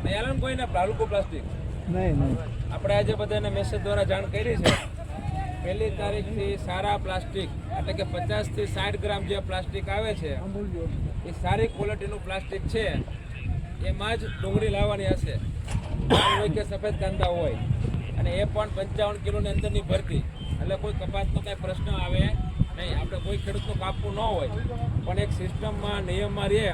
નહીં કોઈને plastic plastic નહીં આપણે આજે બધાને મેસેજ દ્વારા જાણ કરી છે 1લી તારીખથી સારા પ્લાસ્ટિક એટલે કે 50 થી 60 ગ્રામ જે પ્લાસ્ટિક આવે છે એ સારી ક્વોલિટીનું પ્લાસ્ટિક છે એમાં જ ડુંગળી લાવવાની હશે હોય કે સફેદ કાંદા હોય અને એ પણ 55 કિલોની અંદરની ભરતી એટલે કોઈ કપાસનો કાંઈ પ્રશ્ન આવે નહીં. આપણે કોઈ ખેડૂતનું કાપવું ન હોય પણ એક સિસ્ટમમાં નિયમમાં રહે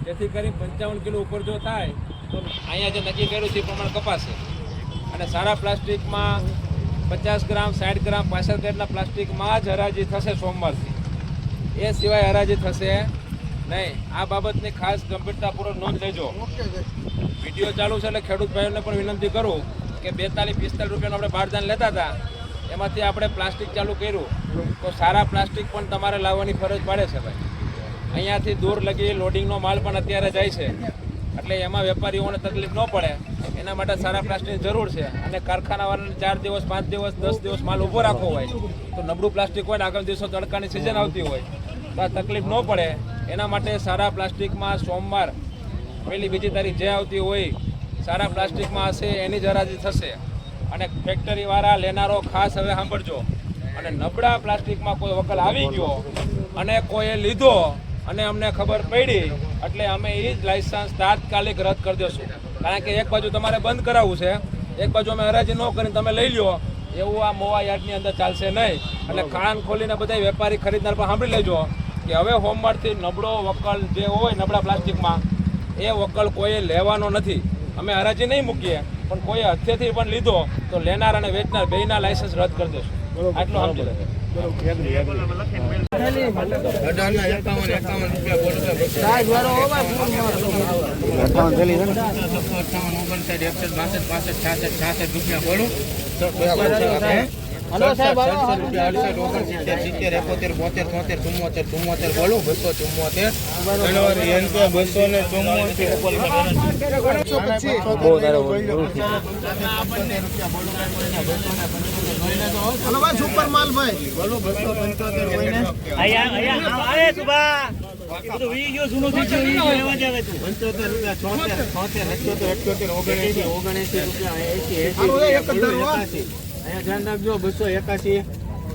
જેથી કરી 55 કિલો ઉપર જો થાય તો અહીંયા જે નક્કી કર્યું છે એ પ્રમાણે કપાશે. અને સારા પ્લાસ્ટિકમાં 50 ગ્રામ 60 ગ્રામ 65 ગ્રામના પ્લાસ્ટિકમાં જ હરાજી થશે સોમવારથી, એ સિવાય હરાજી થશે નહીં. આ બાબતની ખાસ ગંભીરતાપૂર્વક નોંધ લેજો. વિડીયો ચાલુ છે એટલે ખેડૂત ભાઈઓને પણ વિનંતી કરું કે 42-45 રૂપિયાનું આપણે બારદાન લેતા હતા એમાંથી આપણે પ્લાસ્ટિક ચાલુ કર્યું તો સારા પ્લાસ્ટિક પણ તમારે લાવવાની ફરજ પડે છે ભાઈ. અહીંયાથી દૂર લગી લોડિંગનો માલ પણ અત્યારે જાય છે એટલે એમાં વેપારીઓને તકલીફ ન પડે એના માટે સારા પ્લાસ્ટિકની જરૂર છે. અને કારખાનાવાળાને 4 દિવસ 5 દિવસ 10 દિવસ માલ ઊભો રાખવો હોય તો નબળું પ્લાસ્ટિક હોય ને આગળ દિવસો તડકાની સિઝન આવતી હોય તો આ તકલીફ ન પડે એના માટે સારા પ્લાસ્ટિકમાં સોમવાર 1લી-2જી તારીખ જે આવતી હોય સારા પ્લાસ્ટિકમાં હશે એની જ હરાજી થશે. અને ફેક્ટરીવાળા લેનારો ખાસ હવે સાંભળજો. અને નબળા પ્લાસ્ટિકમાં કોઈ વકલ આવી ગયો અને કોઈએ લીધો અને અમને ખબર પડી એટલે અમે એ જ લાઇસન્સ તાત્કાલિક રદ કરી દઈશું. કારણ કે એક બાજુ તમારે બંધ કરાવવું છે, એક બાજુ અમે હરાજી ન કરીને તમે લઈ લો એવું આ મોવા યાર્ડની અંદર ચાલશે નહીં. એટલે કાન ખોલીને બધા વેપારી ખરીદનાર પણ સાંભળી લેજો કે હવે સોમવારથી નબળો વકલ જે હોય નબળા પ્લાસ્ટિકમાં એ વકલ કોઈએ લેવાનો નથી. અમે હરાજી નહીં મૂકીએ પણ કોઈએ હથેથી પણ લીધો તો લેનાર અને વેચનાર બેયના લાયસન્સ રદ કરી દેશું. આટલું સમજી લેજો. હલો સાહેબ, 70 રૂપિયા 68 70 72 બોલું 274 સુપર માલ ભાઈ બોલું 275 અરે સુભા બધું વી ગયો જૂનો થઈ ગયો ઈ લેવા જાવે તું 75 રૂપિયા 76 78 રૂપિયા 80 અહીંયા ધ્યાન રાખજો 281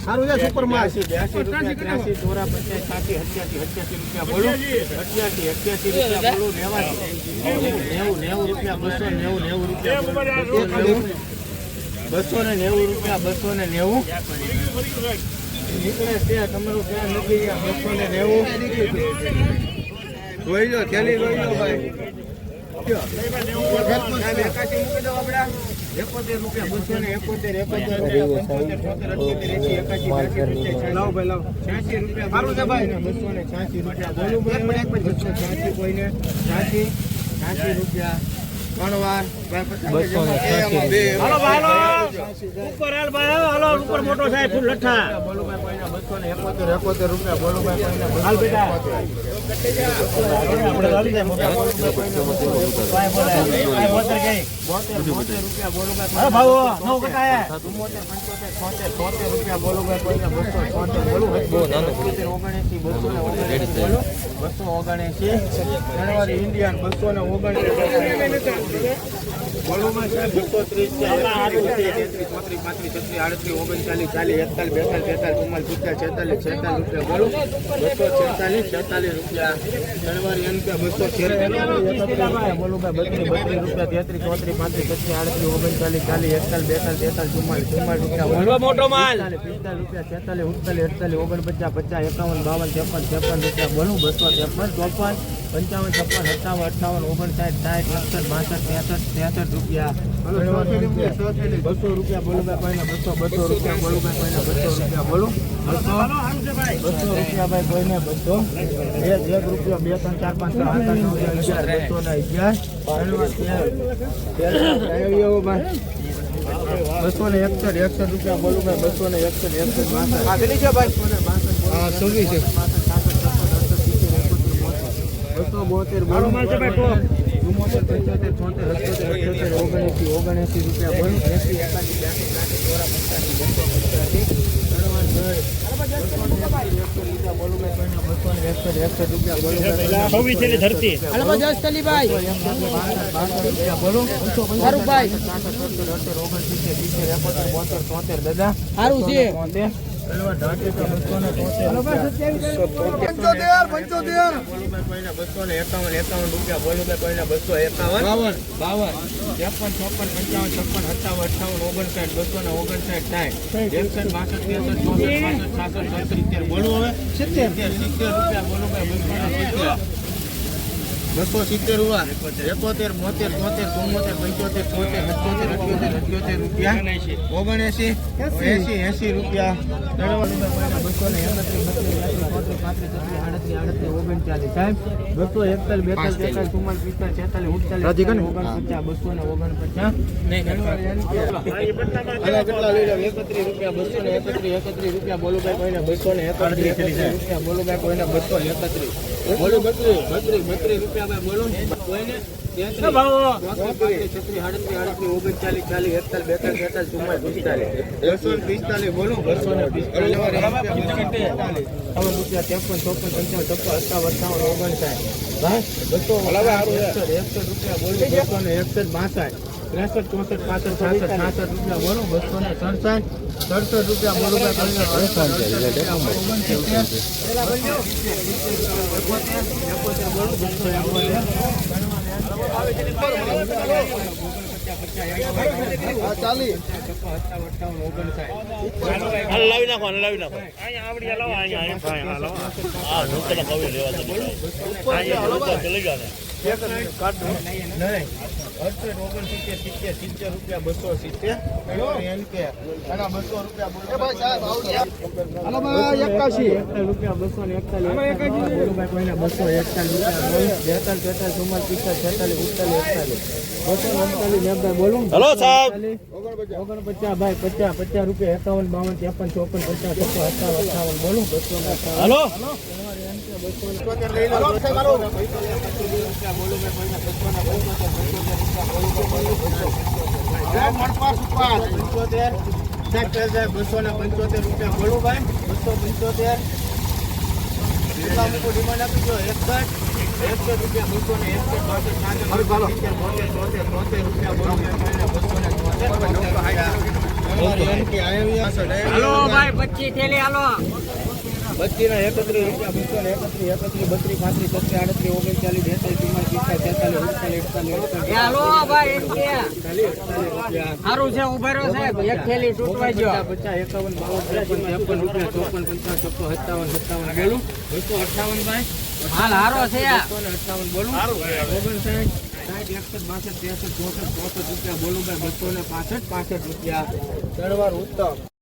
સારું છે સુપર માલ 82 રૂપિયા 83 ચોરા 85 88 88 રૂપિયા બોલો 88 રૂપિયા બોલો 90 રૂપિયા 290 રૂપિયા 290 રૂપિયા 290 નીકળે છે તમારું ધ્યાન નથી 290 જોઈ લો થેલી જોઈ લો ભાઈ 81 મૂકી દો આપડા 71 રૂપિયા 271 લાવ ભાઈ લાવ 86 રૂપિયા મારું છે ભાઈ 286 રૂપિયા બોલું ભાઈ 286 કોઈને 86 રૂપિયા ત્રણ વાર 286 હાલો ભાઈ ઉપર હાલ ભાઈ હાલો ઉપર મોટો સાહેબ ફૂલ લઠ્ઠા બોલું ભાઈ કોઈને 271 રૂપિયા બોલું ભાઈ કોઈને હાલ બેટા આપણે હાલ દે મોટા ભાઈ બોલાય ભાઈ 72 રૂપિયા બોલું ભાઈ અરે ભાવો નો કટાય 74 રૂપિયા બોલું ભાઈ કોઈને 276 બોલું બહુ નાનો 279 જાન્યુઆરી ઇન્ડિયન 279 બોલું માં સાહેબ 230 છે 33 34 35 36 38 40 42 બોલું 246 રૂપિયા જાન્યુઆરી એન કે 246 બોલું ભાઈ 32 રૂપિયા 33 34 35 36 38 39 40 41 42 43 રૂપિયા મોટો માલ 45 રૂપિયા 46 48 49 50 51 52 53 રૂપિયા બોલું 253 54 55 56 57 58 59 રૂપિયા 200 રૂપિયા બોલું ભાઈ કોઈને 200 રૂપિયા બોલું ભાઈ કોઈને 200 રૂપિયા બોલું 200 રૂપિયા ભાઈ કોઈને 200 1 રૂપિયા 2 3 4 5 6 7 8 9 10 11 12 13 રૂપિયા બોલું ભાઈ 261 આગળ છે ભાઈ 262 છે 272 બોલો માલ છે ભાઈ ટોપ 74 75 76 77 79 રૂપિયા બોલો 80 81 82 ચોરા 85 285 દાદા સારું છે બસો 70 રૂપિયા 71 72 73 રૂપિયા 32 રૂપિયા બોલો કોઈને 245 બોલો 67 રૂપિયા બોલો લાવી નાખો અહીંયા લાવો અહીંયા લાવો હા ઢોકળા કવી લેવા તો અહીંયા ચલી ગયા ને હલો સાહેબ 49 ભાઈ 50 રૂપિયા 51 52 53 54 55 56 57 58 બોલું 258 હલો હાલો ભાઈ 25 થેલી હાલો 32 હાલો ભાઈ એમ કે સારું છે ઉભા રહ્યો સાહેબ એક થેલી તૂટવા જો 50 51 52 53 54 55 56 57 58 ભાઈ હાલ હારો છે 58 બોલું 59 60 61 62 63 64 64 રૂપિયા બોલું ભાઈ 265 65 રૂપિયા ચણવાર ઉત્તમ